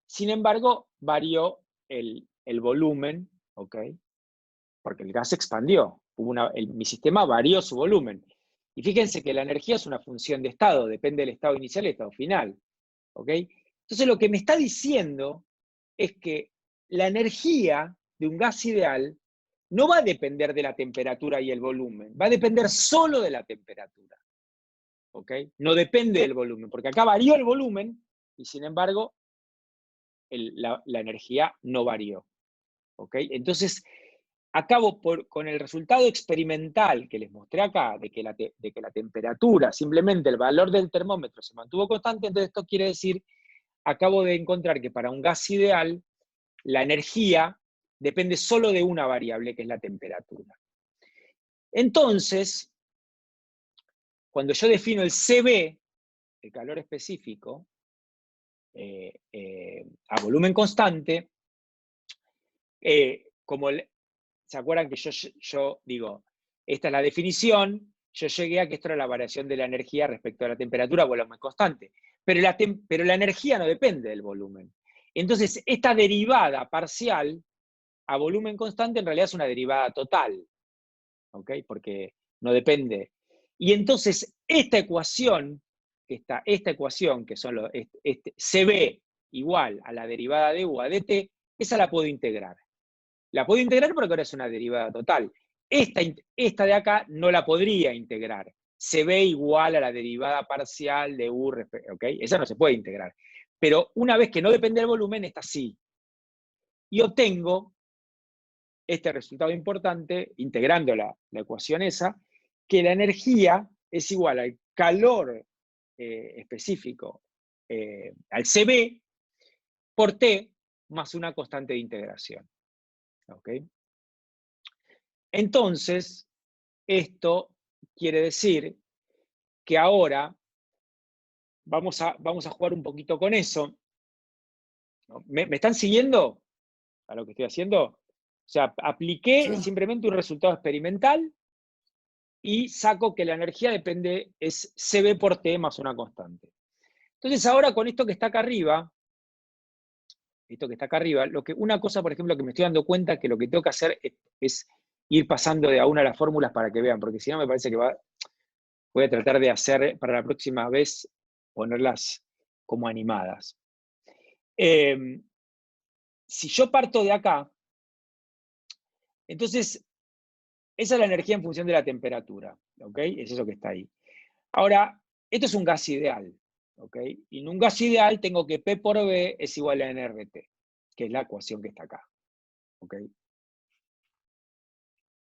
sin embargo, varió el volumen, ¿ok? Porque el gas se expandió. Mi sistema varió su volumen. Y fíjense que la energía es una función de estado, depende del estado inicial y el estado final, ¿ok? Entonces lo que me está diciendo es que la energía de un gas ideal no va a depender de la temperatura y el volumen, va a depender solo de la temperatura. ¿Ok? No depende del volumen, porque acá varió el volumen y sin embargo la energía no varió. ¿Ok? Entonces, acabo con el resultado experimental que les mostré acá, de que la temperatura, simplemente el valor del termómetro se mantuvo constante, entonces esto quiere decir, acabo de encontrar que para un gas ideal, la energía depende solo de una variable, que es la temperatura. Entonces, cuando yo defino el CB, el calor específico, a volumen constante, ¿se acuerdan que yo digo, esta es la definición? Yo llegué a que esto era la variación de la energía respecto a la temperatura a volumen constante. Pero la energía no depende del volumen. Entonces, esta derivada parcial a volumen constante en realidad es una derivada total, ¿ok? Porque no depende. Y entonces, esta ecuación, que son CB igual a la derivada de U a dt, esa la puedo integrar. La puedo integrar porque ahora es una derivada total. Esta de acá no la podría integrar. CB igual a la derivada parcial de U, ¿ok? Esa no se puede integrar. Pero una vez que no depende del volumen, esta sí. Y obtengo este resultado importante, integrando la ecuación esa, que la energía es igual al calor específico, al CB, por T, más una constante de integración. ¿Ok? Entonces, esto quiere decir que ahora vamos a jugar un poquito con eso. ¿Me están siguiendo a lo que estoy haciendo? O sea, apliqué simplemente un resultado experimental y saco que la energía es CB por T más una constante. Entonces ahora con esto que está acá arriba, una cosa, por ejemplo, que me estoy dando cuenta que lo que tengo que hacer es ir pasando de a una a las fórmulas para que vean, porque si no me parece que voy a tratar de hacer para la próxima vez, ponerlas como animadas. Si yo parto de acá, entonces esa es la energía en función de la temperatura, ¿ok? Es eso que está ahí. Ahora, esto es un gas ideal, ¿ok? Y en un gas ideal tengo que P por B es igual a nRT, que es la ecuación que está acá, ¿ok?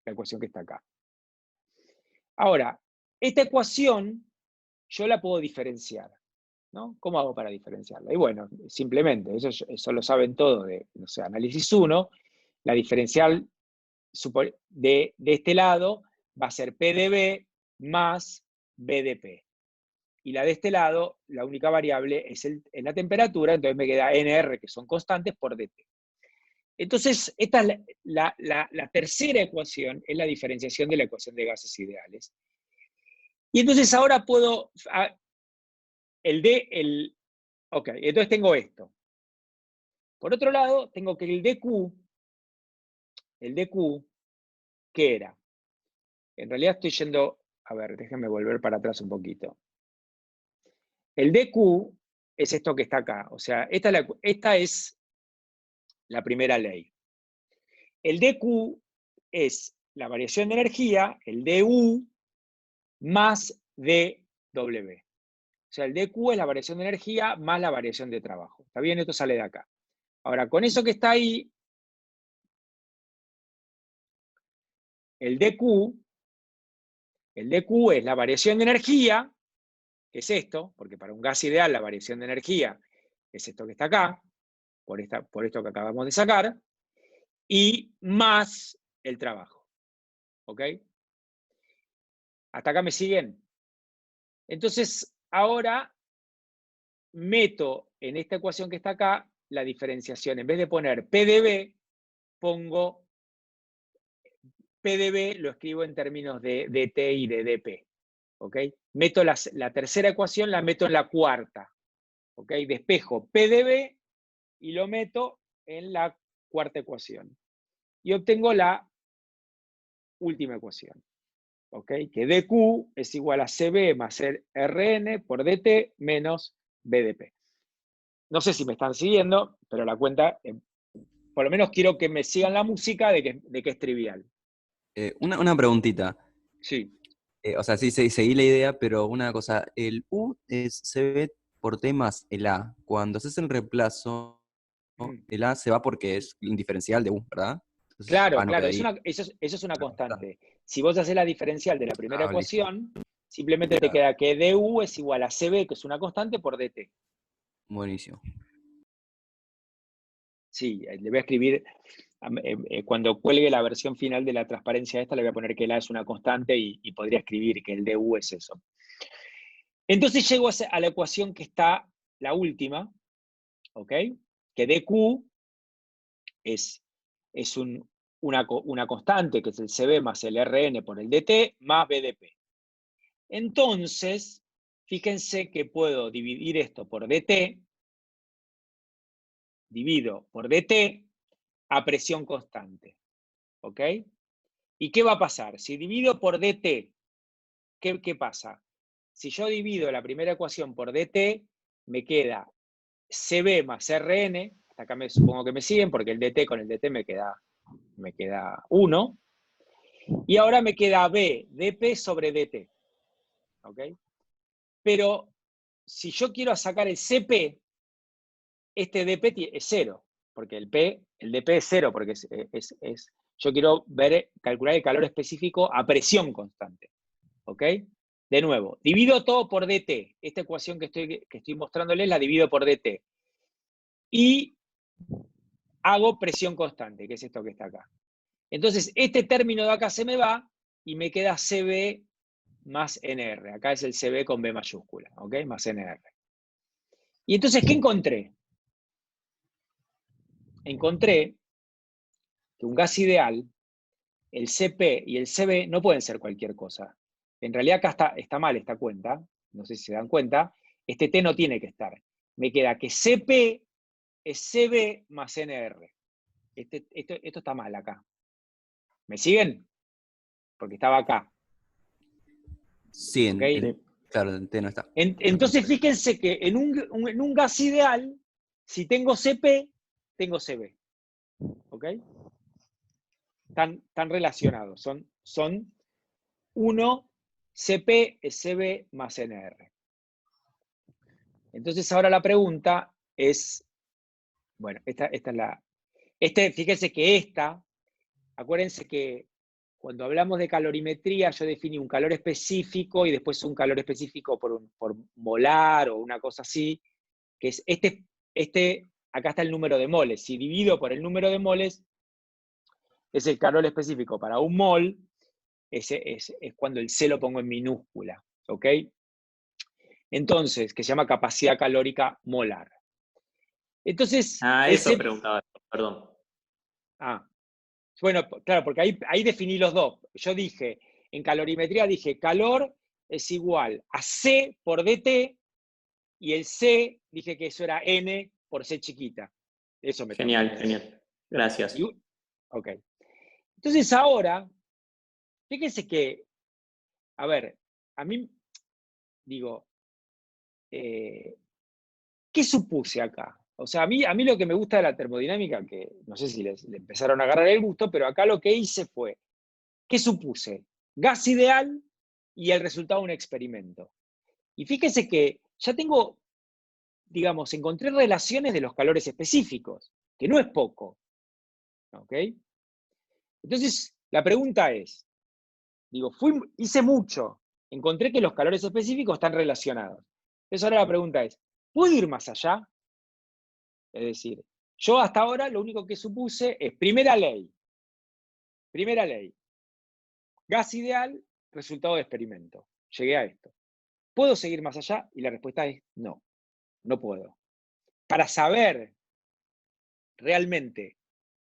La ecuación que está acá. Ahora, esta ecuación yo la puedo diferenciar, ¿no? ¿Cómo hago para diferenciarla? Y bueno, simplemente, eso lo saben todos de, no sé, análisis 1, la diferencial de este lado va a ser P de B más B de P. Y la de este lado, la única variable es la temperatura, entonces me queda NR, que son constantes, por DT. Entonces, esta es la tercera ecuación, es la diferenciación de la ecuación de gases ideales. Y entonces ahora puedo, ok, entonces tengo esto. Por otro lado, tengo que el dq, ¿qué era? En realidad estoy yendo, a ver, déjenme volver para atrás un poquito. El dq es esto que está acá, o sea, esta es la primera ley. El dq es la variación de energía, el du, más dw. O sea, el dq es la variación de energía más la variación de trabajo. ¿Está bien? Esto sale de acá. Ahora, con eso que está ahí, el dq es la variación de energía, que es esto, porque para un gas ideal la variación de energía es esto que está acá, por esto que acabamos de sacar, y más el trabajo. ¿Ok? ¿Hasta acá me siguen? Entonces, ahora meto en esta ecuación que está acá la diferenciación. En vez de poner P de B, pongo P de B, lo escribo en términos de dt y de dp. ¿Ok? Meto la tercera ecuación, la meto en la cuarta. ¿Ok? Despejo P de B y lo meto en la cuarta ecuación. Y obtengo la última ecuación. ¿Ok? Que dq es igual a cb más rn por dt menos bdp. No sé si me están siguiendo, pero la cuenta, por lo menos quiero que me sigan la música de que es trivial. Una preguntita. Sí. O sea, sí, seguí la idea, pero una cosa. El U es CB por T más el A. Cuando haces el reemplazo, el A se va porque es indiferencial de U, ¿verdad? Entonces, Claro, no claro, quedaría. eso es una constante. Si vos haces la diferencial de la primera listo. ecuación, simplemente te queda que du es igual a cb, que es una constante, por dt. Buenísimo. Sí, le voy a escribir. Cuando cuelgue la versión final de la transparencia esta, le voy a poner que el A es una constante y podría escribir que el du es eso. Entonces llego a la ecuación que está la última, ¿ok? Que dq es una constante, que es el CB más el Rn por el dt, más BDP. Entonces, fíjense que puedo dividir esto por dt, divido por dt a presión constante, ¿ok? ¿Y qué va a pasar? Si divido por dt, ¿qué pasa? Si yo divido la primera ecuación por dt, me queda CB más Rn, hasta acá supongo que me siguen, porque el dt con el dt me queda 1, y ahora me queda B, dp sobre dt, ¿ok? Pero si yo quiero sacar el CP, este dp es 0, porque el dp es 0, porque yo quiero calcular el calor específico a presión constante, ¿ok? De nuevo, divido todo por dt. Esta ecuación que estoy mostrándoles la divido por dt. Y hago presión constante, que es esto que está acá. Entonces, este término de acá se me va y me queda CB más NR. Acá es el CB con B mayúscula, ¿ok? Más NR. Y entonces, ¿qué encontré? Encontré que un gas ideal, el CP y el CB no pueden ser cualquier cosa. En realidad acá está mal esta cuenta, no sé si se dan cuenta, este T no tiene que estar. Me queda que CP es CB más NR. Esto está mal acá. ¿Me siguen? Porque estaba acá. Sí, ¿Okay? Claro, el T no está. Entonces fíjense que en un gas ideal, si tengo CP, tengo CB. ¿Ok? Están relacionados. Son 1 CP es CB más NR. Entonces ahora la pregunta es, bueno, esta es la... fíjense que acuérdense que cuando hablamos de calorimetría, yo definí un calor específico y después un calor específico por molar o una cosa así, que es acá está el número de moles. Si divido por el número de moles, es el calor específico para un mol, es cuando el C lo pongo en minúscula, ¿ok? Entonces, que se llama capacidad calórica molar. Entonces, Eso preguntaba, perdón. Bueno, claro, porque ahí definí los dos. Yo dije, en calorimetría dije, calor es igual a C por dt, y el C, dije que eso era N por C chiquita. Eso me Genial, genial. Gracias. Ok. Entonces ahora, fíjense que, a ver, a mí, digo, ¿qué supuse acá? O sea, a mí lo que me gusta de la termodinámica, que no sé si le empezaron a agarrar el gusto, pero acá lo que hice fue, ¿qué supuse? Gas ideal y el resultado de un experimento. Y fíjense que ya tengo, digamos, encontré relaciones de los calores específicos, que no es poco. ¿Ok? Entonces, la pregunta es, digo, hice mucho, encontré que los calores específicos están relacionados. Entonces ahora la pregunta es, ¿puedo ir más allá? Es decir, yo hasta ahora lo único que supuse es primera ley, gas ideal, resultado de experimento. Llegué a esto. ¿Puedo seguir más allá? Y la respuesta es no, no puedo. Para saber realmente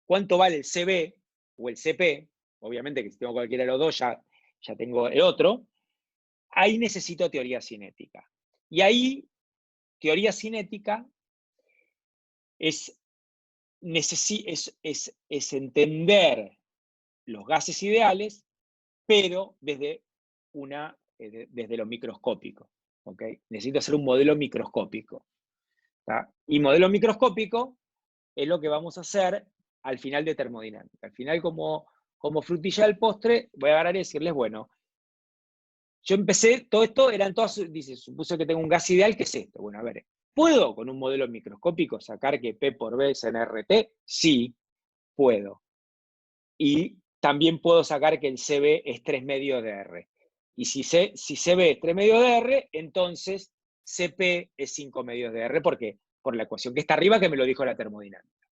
cuánto vale el CB o el CP, obviamente que si tengo cualquiera de los dos ya tengo el otro, ahí necesito teoría cinética. Y ahí, teoría cinética es entender los gases ideales, pero desde lo microscópico. ¿Okay? Necesito hacer un modelo microscópico. ¿Tá? Y modelo microscópico es lo que vamos a hacer al final de termodinámica. Al final, como frutilla del postre, voy a agarrar y decirles, bueno, yo empecé, todo esto eran todas, supuse que tengo un gas ideal, ¿qué es esto? Bueno, a ver, ¿puedo con un modelo microscópico sacar que P por B es NRT? Sí, puedo. Y también puedo sacar que el CB es 3 medios de R. Y si CB es 3 medios de R, entonces CP es 5 medios de R, porque por la ecuación que está arriba que me lo dijo la termodinámica.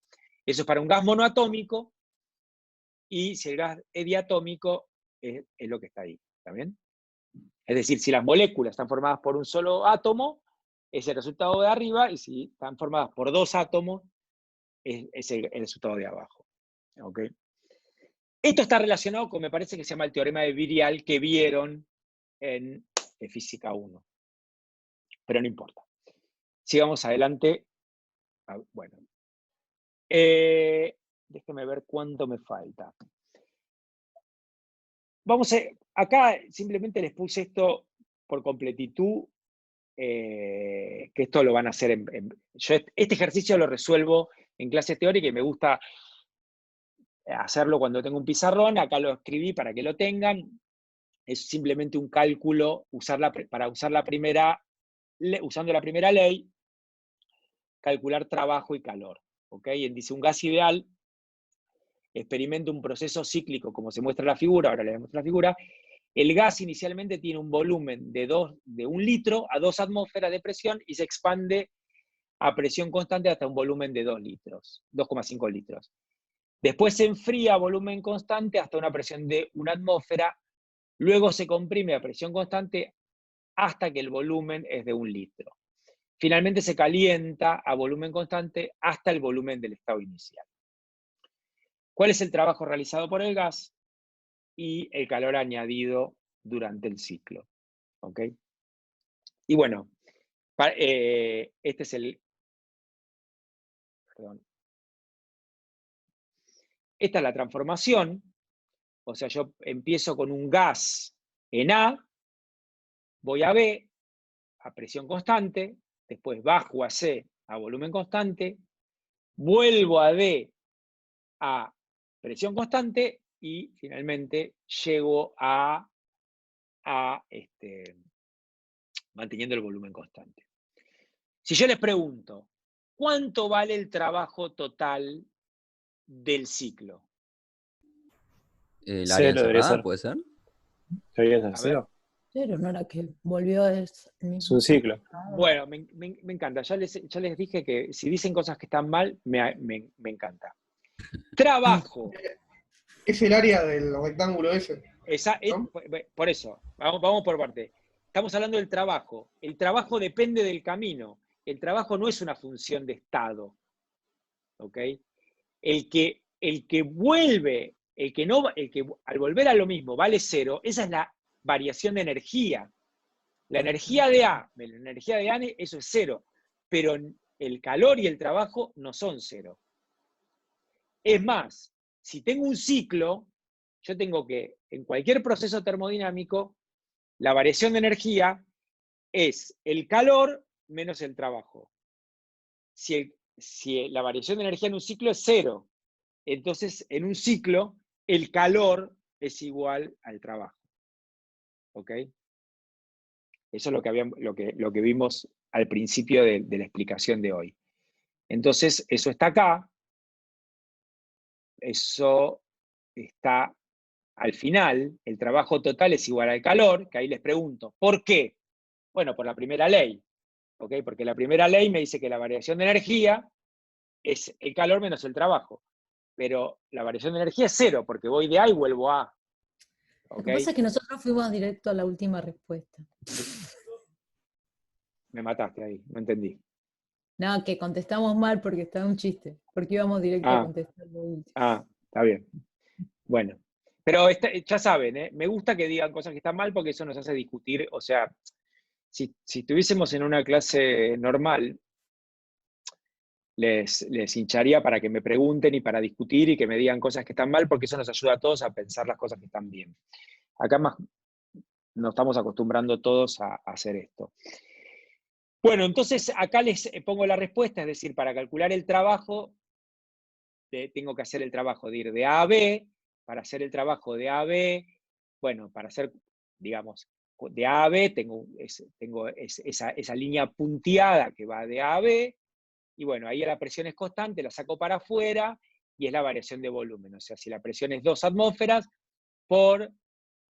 Eso es para un gas monoatómico, y si el gas es diatómico, es lo que está ahí. ¿Está bien? Es decir, si las moléculas están formadas por un solo átomo, es el resultado de arriba, y si están formadas por dos átomos, es el resultado de abajo. ¿Ok? Esto está relacionado con, me parece que se llama el teorema de Virial, que vieron en Física 1. Pero no importa. Sigamos adelante. Bueno. Déjeme ver cuánto me falta. Acá simplemente les puse esto por completitud, que esto lo van a hacer yo este ejercicio lo resuelvo en clases teóricas y me gusta hacerlo cuando tengo un pizarrón. Acá lo escribí para que lo tengan. Es simplemente un cálculo, para usar usando la primera ley, calcular trabajo y calor. ¿Ok? Dice un gas ideal experimenta un proceso cíclico, como se muestra en la figura. Ahora les muestro la figura. El gas inicialmente tiene un volumen de 1 litro a 2 atmósferas de presión y se expande a presión constante hasta un volumen de 2 litros, 2,5 litros. Después se enfría a volumen constante hasta una presión de 1 atmósfera, luego se comprime a presión constante hasta que el volumen es de 1 litro. Finalmente se calienta a volumen constante hasta el volumen del estado inicial. ¿Cuál es el trabajo realizado por el gas? Y el calor añadido durante el ciclo. ¿Ok? Y bueno, este es el... Perdón. Esta es la transformación. O sea, yo empiezo con un gas en A, voy a B, a presión constante, después bajo a C a volumen constante, vuelvo a D a presión constante y finalmente llego a manteniendo el volumen constante. Si yo les pregunto, ¿cuánto vale el trabajo total del ciclo? ¿El área Cero debería encerrada ser. puede ser? Debería ser A ver. cero. Pero no era que volvió el Es mismo. un ciclo. Bueno, me encanta. Ya les dije que si dicen cosas que están mal, me encanta. Trabajo. Es el área del rectángulo ese. ¿No? Por eso, vamos por parte. Estamos hablando del trabajo. El trabajo depende del camino. El trabajo no es una función de estado. ¿Ok? El que vuelve, el que al volver a lo mismo vale cero, esa es la variación de energía. La energía de A, eso es cero, pero el calor y el trabajo no son cero. Es más, si tengo un ciclo, yo tengo que, en cualquier proceso termodinámico, la variación de energía es el calor menos el trabajo. Si la variación de energía en un ciclo es cero, entonces en un ciclo el calor es igual al trabajo. ¿Ok? Eso es lo que vimos al principio de la explicación de hoy. Entonces, eso está acá. Eso está al final. El trabajo total es igual al calor, que ahí les pregunto, ¿por qué? Bueno, por la primera ley. ¿Ok? Porque la primera ley me dice que la variación de energía es el calor menos el trabajo. Pero la variación de energía es cero, porque voy de A y vuelvo a A. Lo ¿Ok? que pasa es que nosotros fuimos directo a la última respuesta. Me mataste ahí, no entendí. No, que contestamos mal porque estaba un chiste, porque íbamos directo a contestar lo último. Está bien. Bueno, pero ya saben, me gusta que digan cosas que están mal porque eso nos hace discutir. O sea, si estuviésemos en una clase normal, les hincharía para que me pregunten y para discutir y que me digan cosas que están mal, porque eso nos ayuda a todos a pensar las cosas que están bien. Acá más nos estamos acostumbrando todos a hacer esto. Bueno, entonces acá les pongo la respuesta, es decir, para calcular el trabajo, tengo que hacer el trabajo de ir de A a B. Para hacer el trabajo de A a B, bueno, para hacer, digamos, de A a B tengo esa línea punteada que va de A a B, y bueno, ahí la presión es constante, la saco para afuera, y es la variación de volumen. O sea, si la presión es 2 atmósferas, por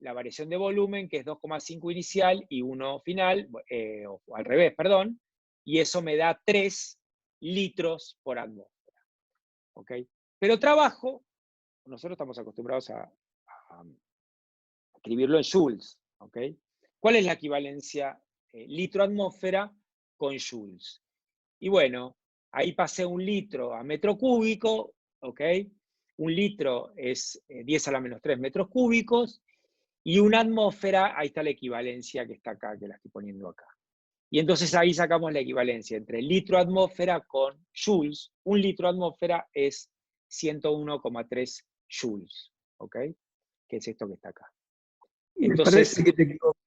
la variación de volumen, que es 2,5 inicial y 1 final, o al revés, perdón, y eso me da 3 litros por atmósfera. ¿Ok? Pero trabajo nosotros estamos acostumbrados a escribirlo en joules, ¿ok? ¿Cuál es la equivalencia litro-atmósfera con joules? Y bueno, ahí pasé un litro a metro cúbico, ¿ok? Un litro es 10 a la menos 3 metros cúbicos, y una atmósfera, ahí está la equivalencia que está acá, que la estoy poniendo acá. Y entonces ahí sacamos la equivalencia entre litro atmósfera con joules. Un litro atmósfera es 101,3 joules, ¿ok? Que es esto que está acá. Me Entonces, parece que te equivocas.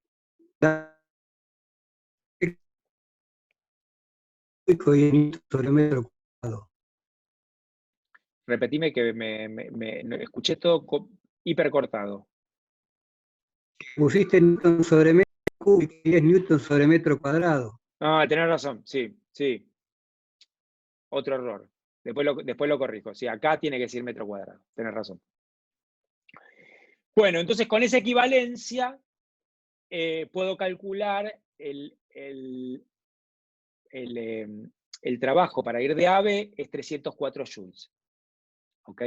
Y Newton sobre metro cuadrado. repetime que me escuché todo hipercortado. Pusiste Newton sobre metro cúbico y es Newton sobre metro cuadrado. Ah, tenés razón, sí, sí. Otro error. Después lo corrijo. Sí, acá tiene que decir metro cuadrado. Tenés razón. Bueno, entonces con esa equivalencia puedo calcular el trabajo para ir de A a B es 304 joules. ¿Ok?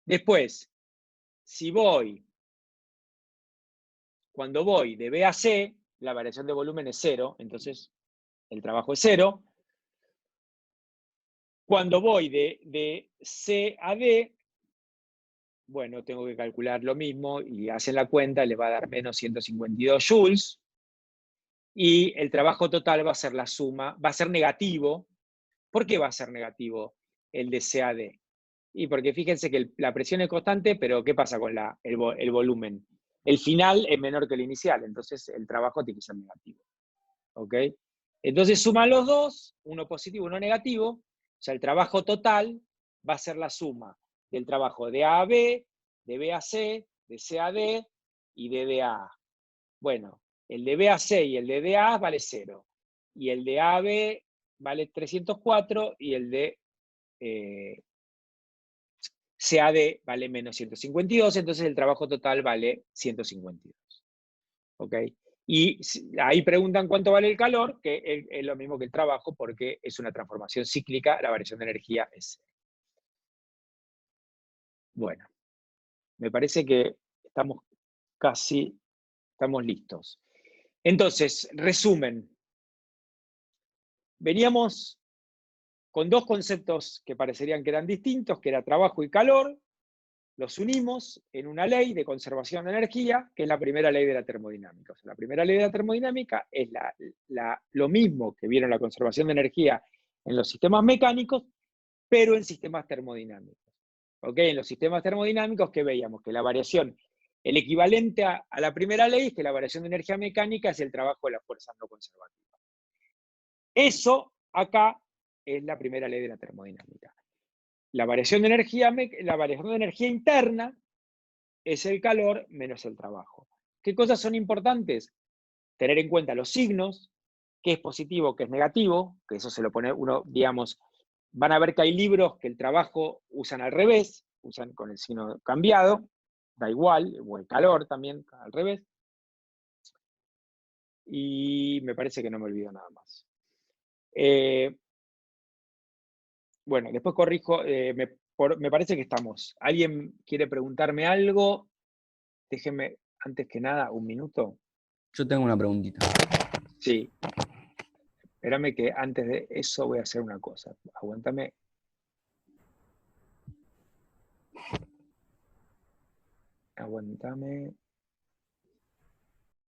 Después, cuando voy de B a C, la variación de volumen es 0, entonces el trabajo es 0. Cuando voy de C a D, bueno, tengo que calcular lo mismo y hacen la cuenta, le va a dar menos 152 joules. Y el trabajo total va a ser la suma, va a ser negativo. ¿Por qué va a ser negativo el de C a D? Y porque fíjense que la presión es constante, pero ¿qué pasa con el volumen? El final es menor que el inicial, entonces el trabajo tiene que ser negativo. ¿Ok? Entonces suman los dos, uno positivo, uno negativo, o sea, el trabajo total va a ser la suma del trabajo de A a B, de B a C, de C a D y de D a A. Bueno, el de B a C y el de D a A vale 0. Y el de A a B vale 304 y el de CAD vale menos 152, entonces el trabajo total vale 152. ¿Ok? Y ahí preguntan cuánto vale el calor, que es lo mismo que el trabajo, porque es una transformación cíclica, la variación de energía es 0. Bueno, me parece que estamos listos. Entonces, resumen. Veníamos con dos conceptos que parecerían que eran distintos, que era trabajo y calor. Los unimos en una ley de conservación de energía, que es la primera ley de la termodinámica. O sea, la primera ley de la termodinámica es lo mismo que vieron la conservación de energía en los sistemas mecánicos, pero en sistemas termodinámicos. ¿Ok? En los sistemas termodinámicos, ¿qué veíamos? Que la variación, el equivalente a la primera ley es que la variación de energía mecánica es el trabajo de las fuerzas no conservativas. Eso acá es la primera ley de la termodinámica. La variación de energía interna es el calor menos el trabajo. ¿Qué cosas son importantes? Tener en cuenta los signos, qué es positivo, qué es negativo, que eso se lo pone uno, digamos, van a ver que hay libros que el trabajo usan al revés, usan con el signo cambiado, da igual, o el calor también al revés. Y me parece que no me olvido nada más. Bueno, después corrijo, me parece que estamos. ¿Alguien quiere preguntarme algo? Déjenme, antes que nada, un minuto. Yo tengo una preguntita. Sí. Espérame que antes de eso voy a hacer una cosa. Aguántame. Aguántame.